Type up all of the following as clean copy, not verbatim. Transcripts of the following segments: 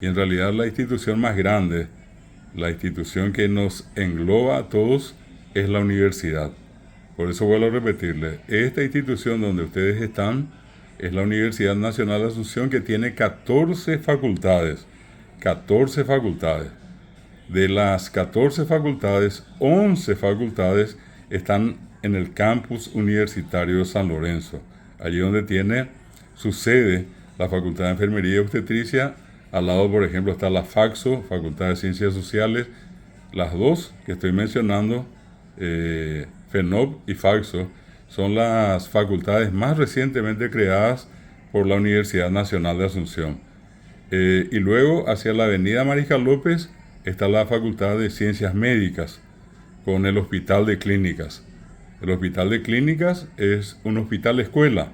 Y en realidad la institución más grande, la institución que nos engloba a todos, es la universidad. Por eso vuelvo a repetirle, esta institución donde ustedes están es la Universidad Nacional de Asunción, que tiene 14 facultades. 14 facultades. De las 14 facultades, 11 facultades están en el campus universitario de San Lorenzo, allí donde tiene su sede la Facultad de Enfermería y Obstetricia. Al lado, por ejemplo, está la FACSO, Facultad de Ciencias Sociales. Las dos que estoy mencionando, FENOP y FACSO, son las facultades más recientemente creadas por la Universidad Nacional de Asunción. Y luego, hacia la avenida Mariscal López, está la Facultad de Ciencias Médicas, con el Hospital de Clínicas. El Hospital de Clínicas es un hospital escuela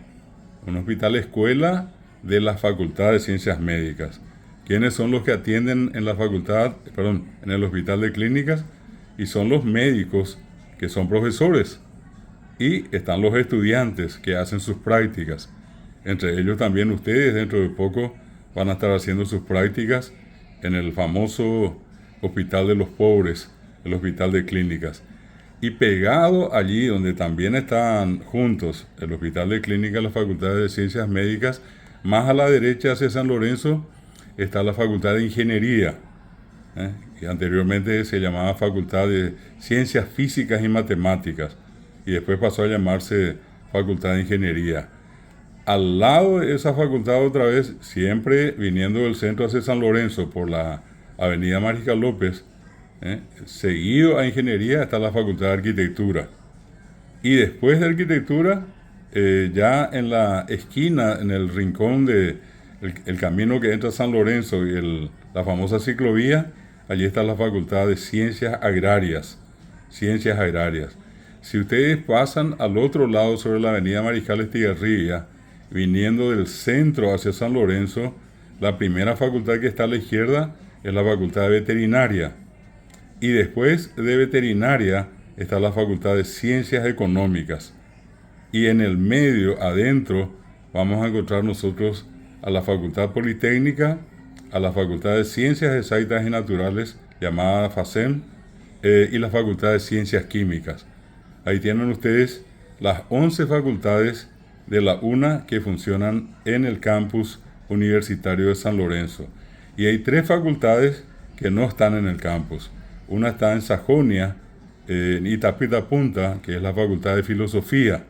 de la Facultad de Ciencias Médicas. ¿Quiénes son los que atienden en la en el Hospital de Clínicas? Y son los médicos que son profesores. Y están los estudiantes que hacen sus prácticas. Entre ellos también ustedes dentro de poco van a estar haciendo sus prácticas en el famoso Hospital de los Pobres, el Hospital de Clínicas. Y pegado allí donde también están juntos el Hospital de Clínicas, la Facultad de Ciencias Médicas, más a la derecha hacia San Lorenzo está la Facultad de Ingeniería, que anteriormente se llamaba Facultad de Ciencias Físicas y Matemáticas, y después pasó a llamarse Facultad de Ingeniería. Al lado de esa facultad otra vez, siempre viniendo del centro hacia San Lorenzo por la avenida Mariscal López, seguido a Ingeniería, está la Facultad de Arquitectura. Y después de Arquitectura, ya en la esquina, en el rincón de el camino que entra a San Lorenzo y la famosa ciclovía, allí está la Facultad de Ciencias Agrarias. Ciencias Agrarias. Si ustedes pasan al otro lado sobre la avenida Mariscal Estigarribia, viniendo del centro hacia San Lorenzo, la primera facultad que está a la izquierda es la Facultad de Veterinaria. Y después de Veterinaria está la Facultad de Ciencias Económicas. Y en el medio, adentro, vamos a encontrar nosotros a la Facultad Politécnica, a la Facultad de Ciencias Exactas y Naturales, llamada FACEM, y la Facultad de Ciencias Químicas. Ahí tienen ustedes las 11 facultades de la UNA que funcionan en el campus universitario de San Lorenzo. Y hay 3 facultades que no están en el campus. Una está en Sajonia, en Itapita Punta, que es la Facultad de Filosofía,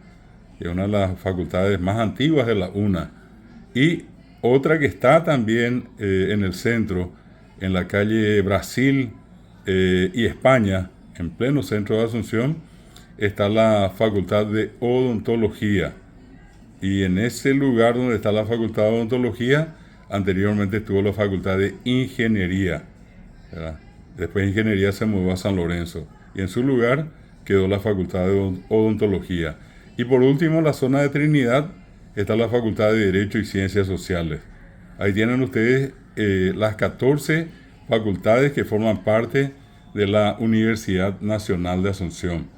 que es una de las facultades más antiguas de la UNA. Y otra que está también en el centro, en la calle Brasil y España, en pleno centro de Asunción, está la Facultad de Odontología. Y en ese lugar donde está la Facultad de Odontología, anteriormente estuvo la Facultad de Ingeniería, ¿verdad? Después de Ingeniería se mudó a San Lorenzo. Y en su lugar quedó la Facultad de Odontología. Y por último, en la zona de Trinidad, está la Facultad de Derecho y Ciencias Sociales. Ahí tienen ustedes las 14 facultades que forman parte de la Universidad Nacional de Asunción.